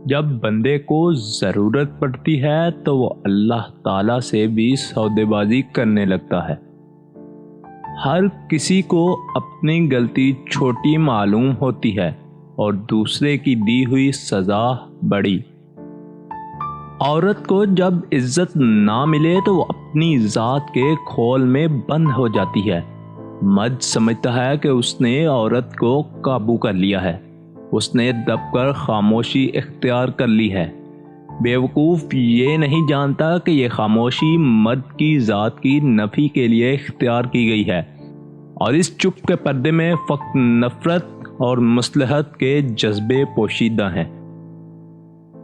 جب بندے کو ضرورت پڑتی ہے تو وہ اللہ تعالیٰ سے بھی سودے بازی کرنے لگتا ہے۔ ہر کسی کو اپنی غلطی چھوٹی معلوم ہوتی ہے اور دوسرے کی دی ہوئی سزا بڑی۔ عورت کو جب عزت نہ ملے تو وہ اپنی ذات کے کھول میں بند ہو جاتی ہے۔ مرد سمجھتا ہے کہ اس نے عورت کو قابو کر لیا ہے، اس نے دب کر خاموشی اختیار کر لی ہے۔ بیوقوف یہ نہیں جانتا کہ یہ خاموشی مرد کی ذات کی نفی کے لیے اختیار کی گئی ہے، اور اس چپ کے پردے میں فقط نفرت اور مصلحت کے جذبے پوشیدہ ہیں۔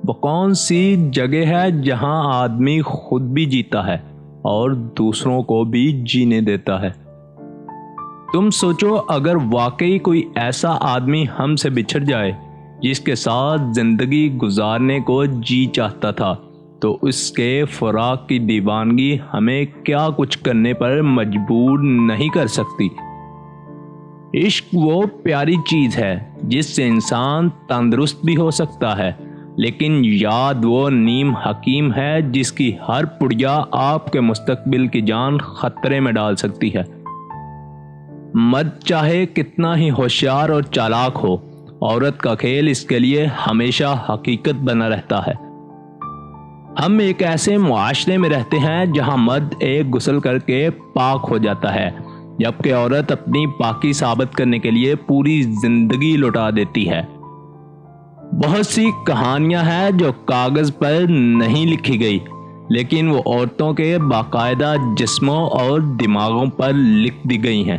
وہ کون سی جگہ ہے جہاں آدمی خود بھی جیتا ہے اور دوسروں کو بھی جینے دیتا ہے؟ تم سوچو، اگر واقعی کوئی ایسا آدمی ہم سے بچھڑ جائے جس کے ساتھ زندگی گزارنے کو جی چاہتا تھا، تو اس کے فراق کی دیوانگی ہمیں کیا کچھ کرنے پر مجبور نہیں کر سکتی۔ عشق وہ پیاری چیز ہے جس سے انسان تندرست بھی ہو سکتا ہے، لیکن یاد وہ نیم حکیم ہے جس کی ہر پڑیا آپ کے مستقبل کی جان خطرے میں ڈال سکتی ہے۔ مرد چاہے کتنا ہی ہوشیار اور چالاک ہو، عورت کا کھیل اس کے لیے ہمیشہ حقیقت بنا رہتا ہے۔ ہم ایک ایسے معاشرے میں رہتے ہیں جہاں مرد ایک غسل کر کے پاک ہو جاتا ہے، جبکہ عورت اپنی پاکی ثابت کرنے کے لیے پوری زندگی لٹا دیتی ہے۔ بہت سی کہانیاں ہیں جو کاغذ پر نہیں لکھی گئی، لیکن وہ عورتوں کے باقاعدہ جسموں اور دماغوں پر لکھ دی گئی ہیں۔